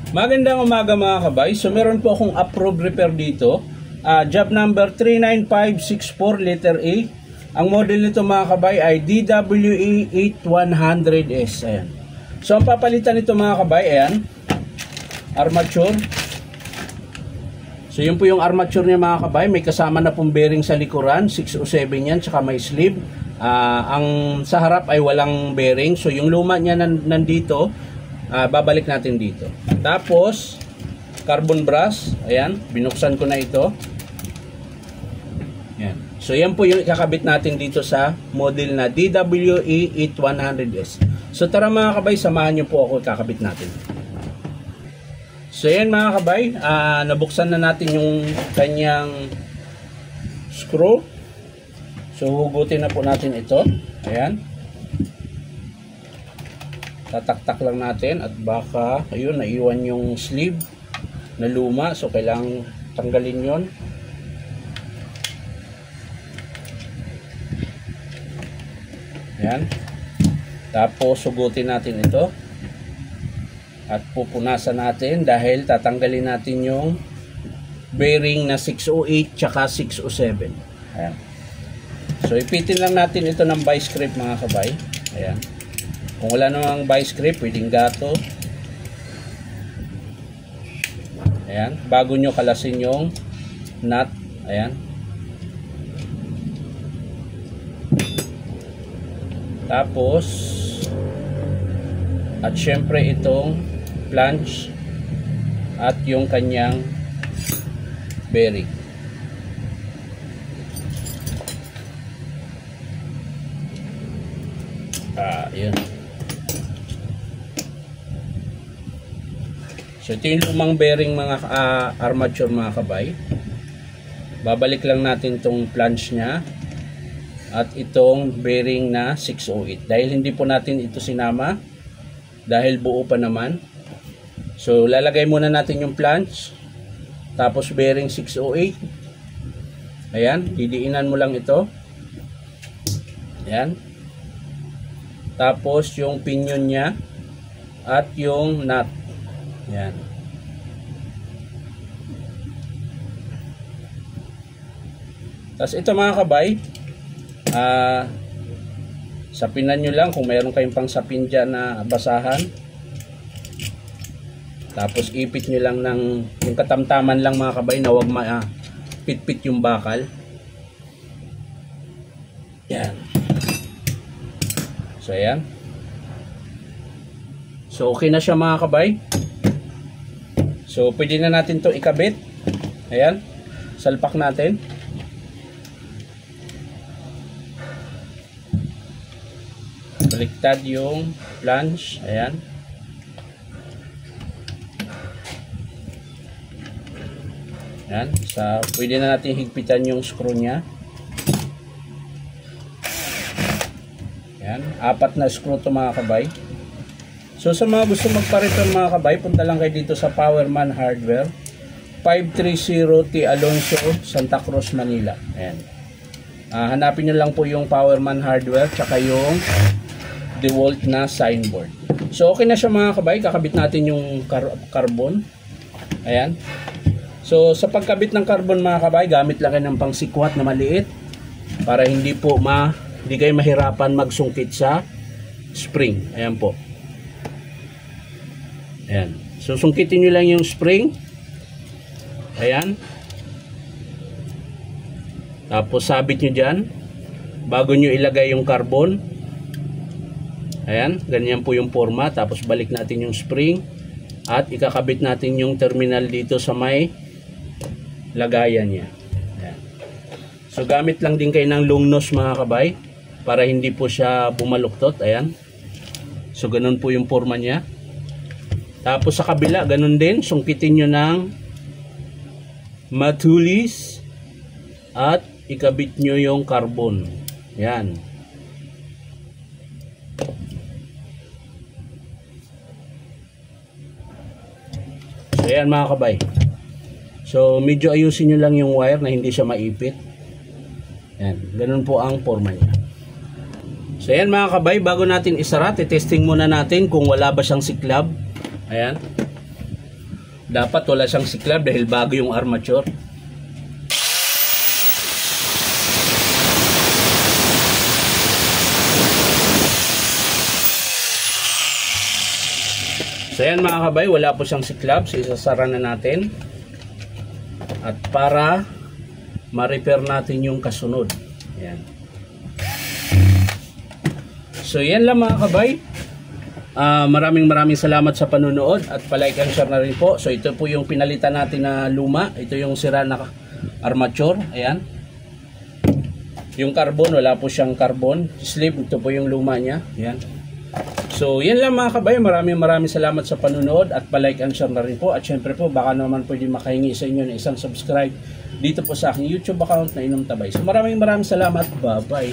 Magandang umaga mga kabay. So meron po akong approved repair dito. Job number 39564 letter A. Ang model nito mga kabay ay DWE 8100S. Ayan. So ang papalitan nito mga kabay, ayan, armature. So yun po yung armature niya mga kabay. May kasama na pong bearing sa likuran, 607 yan, tsaka may sleeve. Ang sa harap ay walang bearing. So yung luma niya nandito, babalik natin dito. Tapos carbon brass, ayan, binuksan ko na ito. Ayan. So yan po yung ikakabit natin dito sa model na DWE 8100S. So tara mga kabay, samahan nyo po ako, kakabit natin. So yan mga kabay, nabuksan na natin yung kanyang screw. So hugutin na po natin ito. Ayan. Tataktak lang natin at baka ayun, naiwan yung sleeve na luma, so kailangang tanggalin yon. Yan. Tapos sugutin natin ito at pupunasan natin dahil tatanggalin natin yung bearing na 608 tsaka 607. Ayan. So ipitin lang natin ito ng vice grip mga kabay. Ayan. Kung wala namang vice grip, pwedeng gato. Ayan, bago nyo kalasin yung nut. Ayan. Tapos at syempre itong flange at yung kanyang bearing. Yun. So ito yung lumang bearing mga armature mga kabay. Babalik lang natin itong flange nya at itong bearing na 608. Dahil hindi po natin ito sinama, dahil buo pa naman. So lalagay muna natin yung flange, tapos bearing 608. Ayan, didiinan mo lang ito. Ayan. Tapos yung pinion nya at yung nut. Yan. Tapos ito mga kabay, sapinan nyo lang kung mayroon kayong pang sapin dyan na basahan. Tapos ipit nyo lang ng yung katamtaman lang mga kabay, na huwag pitpit yung bakal. Yan. So ayan. So okay na siya mga kabay. So pwede na natin to ikabit. Ayan, salpak natin. Baliktad yung flange. Ayan. Ayan, pwede na natin higpitan yung screw nya. Ayan, 4 na screw to mga kabay. So sa mga gusto magpa-return mga kabay, punta lang kayo dito sa Powerman Hardware, 530 T. Alonso, Santa Cruz, Manila. Ayan. Hanapin nyo lang po yung Powerman Hardware tsaka yung DeWalt na signboard. So okay na siya mga kabay, kakabit natin yung carbon. Ayan. So sa pagkabit ng carbon mga kabay, gamit lang kayo ng pangsikwat na maliit para hindi kayo mahirapan magsungkit sa spring. Ayan po. Ayan. So sungkitin nyo lang yung spring. Ayan. Tapos sabit nyo dyan bago nyo ilagay yung carbon. Ayan. Ganyan po yung forma. Tapos balik natin yung spring at ikakabit natin yung terminal dito sa may lagayan nya. Ayan. So gamit lang din kayo ng long nose mga kabay para hindi po siya bumaluktot. Ayan. So ganun po yung forma nya. Tapos sa kabila, ganun din, sungkitin nyo ng matulis at ikabit nyo yung carbon. Yan. So yan mga kabay. So medyo ayusin nyo lang yung wire na hindi siya maipit. Yan. Ganun po ang forma niya. So yan mga kabay, bago natin isara, testing muna natin kung wala ba siyang siklab. Ayan. Dapat wala siyang siklab dahil bago yung armature. So yan mga kabay, wala po siyang siklab. So isasara na natin. At para ma-repair natin yung kasunod. Yan. So yan lang mga kabay. Maraming salamat sa panunood at palike and share na rin po. So ito po yung pinalitan natin na luma. Ito yung sira na armature. Ayan. Yung carbon, wala po siyang carbon sleeve. Ito po yung luma niya. Ayan. So yan lang mga kabay. Maraming salamat sa panunood at palike and share na rin po. At syempre po baka naman pwede makahingi sa inyo ng isang subscribe dito po sa aking YouTube account na Inom Tabay. So maraming salamat. Bye bye.